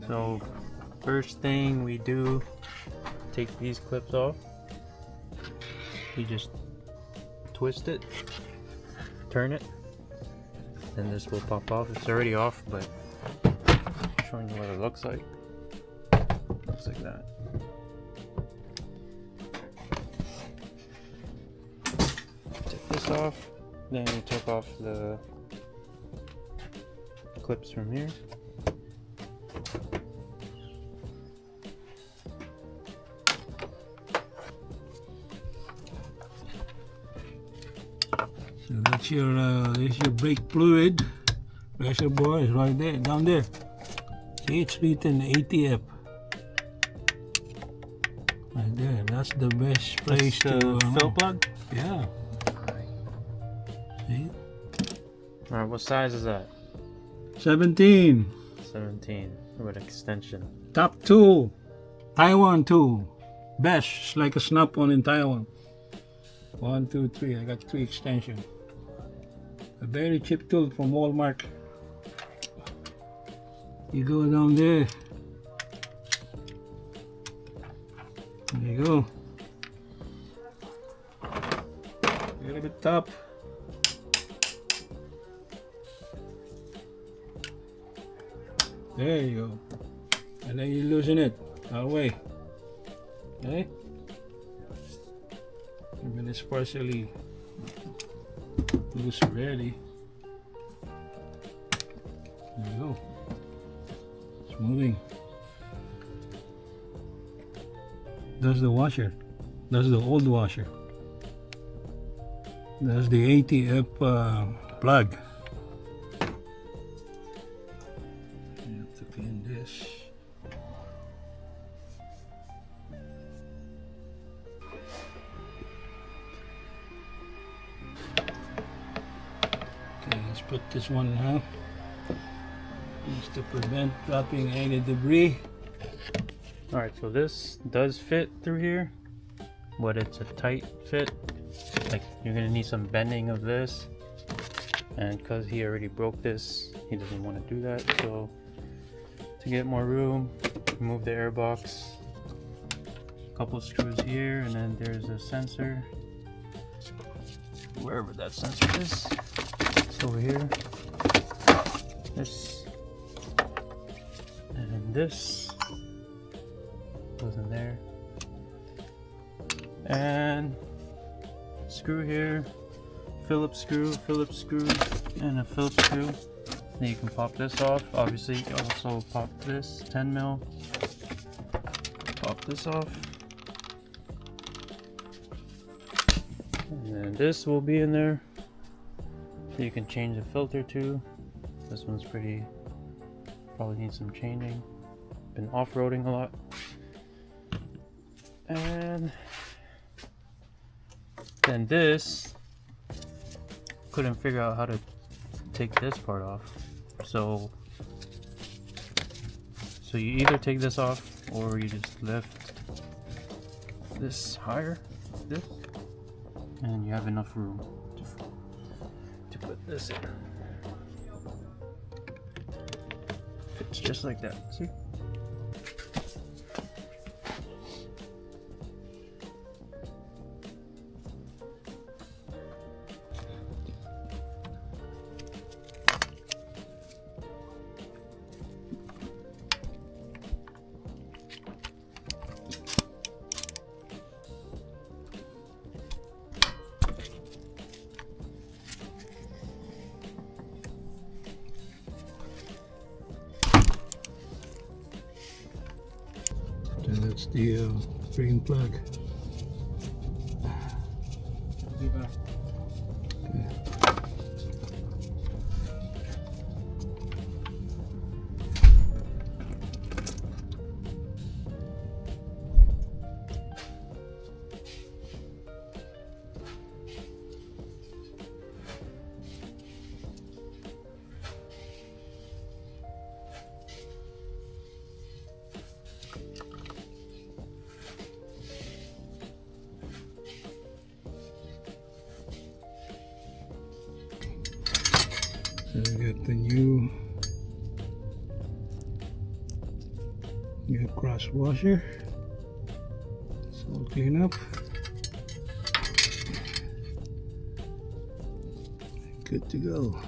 So first thing we do, take these clips off. You just twist it, turn it, and this will pop off. It's already off, but I'm showing you what it looks like. Looks like that. Take this off, then you take off the clips from here. So that's your brake fluid reservoir is right there, down there. See, it's written ATF. Right there. That's the best place to fill plug. Yeah. See? All right, what size is that? 17. 17 with extension. Top tool. Taiwan tool. Best. It's like a snap on in Taiwan. 1, 2, 3. I got 3 extensions. A very cheap tool from Walmart. You go down there. There you go. A little bit top. There you go. And then you loosen it away. Okay? And when it's partially loose already, there you go. It's moving. That's the washer. That's the old washer. That's the ATF plug. You have to clean this. Okay, let's put this one now. Just to prevent dropping any debris. Alright, so this does fit through here, but it's a tight fit. Like, you're gonna need some bending of this, and because he already broke this, he doesn't want to do that. So to get more room, remove the air box, a couple screws here, and then there's a sensor wherever that sensor is. It's over here. This and this goes in there, and screw here, Phillips screw, and a Phillips screw. Then you can pop this off. Obviously, you also pop this 10 mil. Pop this off, and then this will be in there. So you can change the filter too. This one's probably needs some changing. Been off-roading a lot. And then this, couldn't figure out how to take this part off. So you either take this off or you just lift this higher, like this, and you have enough room to put this in. Fits just like that, see? And that's the spring plug. Okay. So we got the new New cross washer. It's all clean up. Good to go.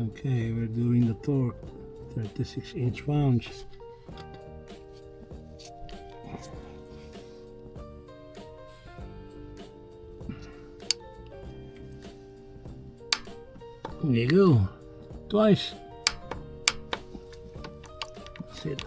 Okay, we're doing the torque. 36 inch-pounds. There you go. Twice. That's it.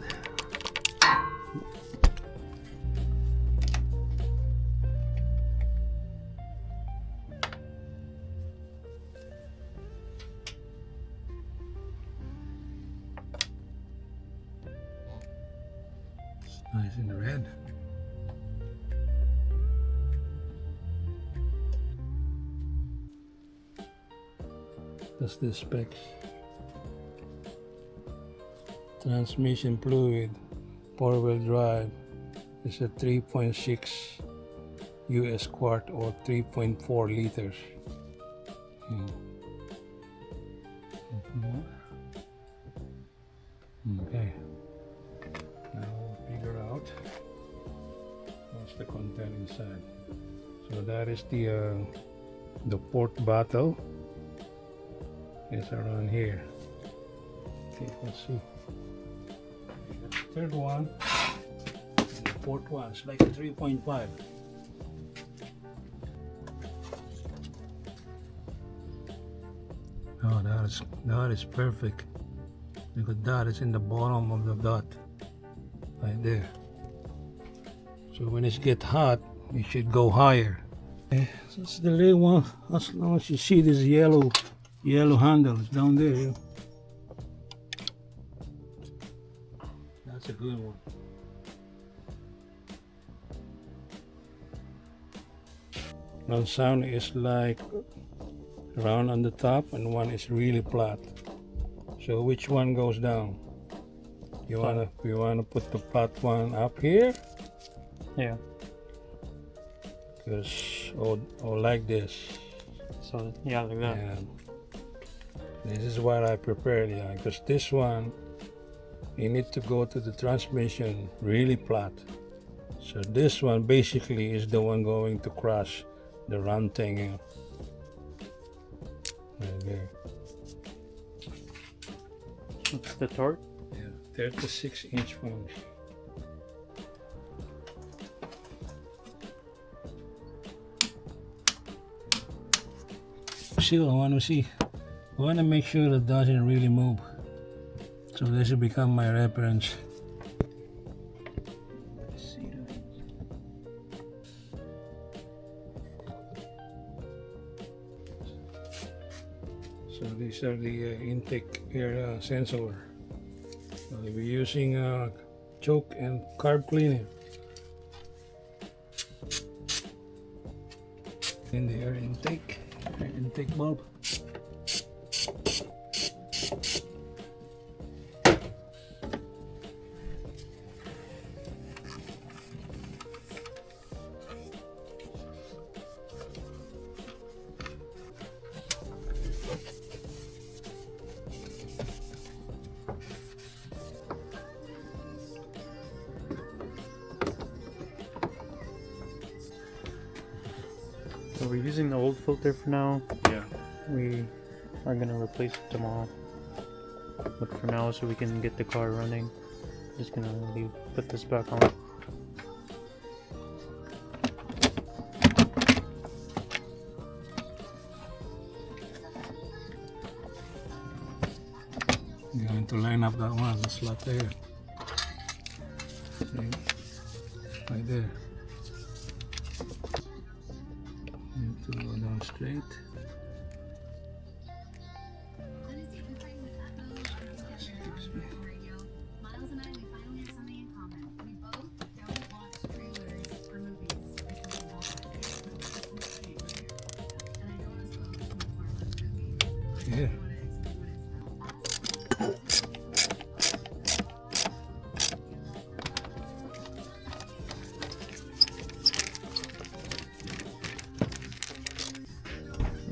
It's nice and red. That's the specs. Transmission fluid, four-wheel drive is a 3.6 US quart or 3.4 liters. Okay, now we'll figure out what's the content inside. So that is the port bottle. It's around here. Okay, let's see. The third one, and the fourth one, it's like a 3.5. Oh, that is perfect. Because that is in the bottom of the dot, right there. So when it gets hot, it should go higher. Okay, so that's the little one. As long as you see this yellow handle, it's down there. Yeah. That's a good one. One sound is like round on the top and one is really flat. So which one goes down? You wanna put the flat one up here? Yeah. Because or like this. So yeah, like that. And this is what I prepared, yeah. Because this one, you need to go to the transmission really flat. So this one basically is the one going to crush the round thing. Yeah. Right there. What's the torque? Yeah, 36 inch-pounds. Still, I want to make sure it doesn't really move. So this will become my reference. So these are the intake air sensor. I'll be using choke and carb cleaner. In the air intake bulb. So we're using the old filter for now. Yeah. We are gonna replace it tomorrow. But for now, so we can get the car running, just gonna put this back on. I'm going to line up that one, the slot there. See? Right there. Need to go down straight. Yeah.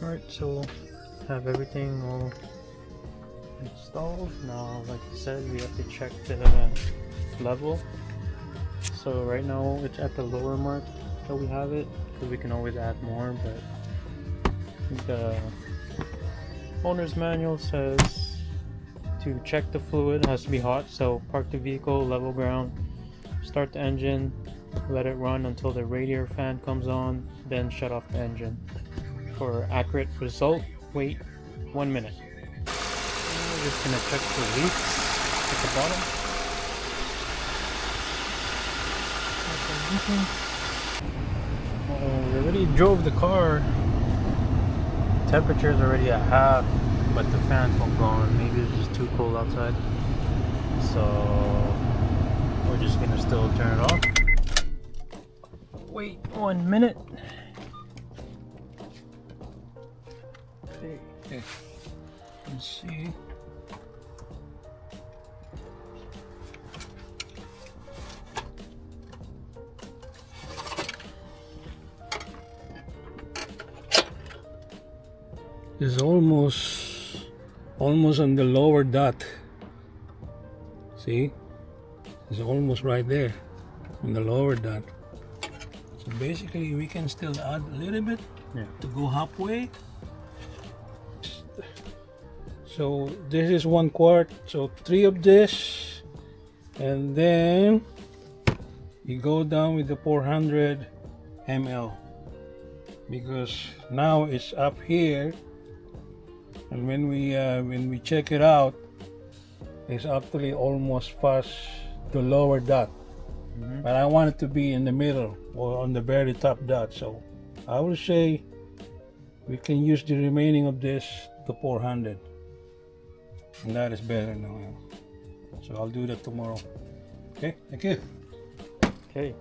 Alright, so have everything all installed. Now, like I said, we have to check the level. So right now it's at the lower mark that we have it, because we can always add more, but the owner's manual says to check the fluid, it has to be hot. So park the vehicle level ground, start the engine, let it run until the radiator fan comes on, then shut off the engine. For accurate result, wait 1 minute. We're just gonna check the leaks at the bottom. We already drove the car. Temperature's already at half, but the fans won't go on. Maybe it's just too cold outside. So we're just gonna still turn it off. Wait 1 minute. Okay. Let's see. It's almost on the lower dot. See? It's almost right there on the lower dot. So basically we can still add a little bit to go halfway. So this is 1 quart, so 3 of this, and then you go down with the 400 ml, because now it's up here, and when we check it out, it's actually almost past the lower dot. But I want it to be in the middle or on the very top dot, so I will say we can use the remaining of this to 400. And that is better now. So I'll do that tomorrow. Okay, thank you. Okay.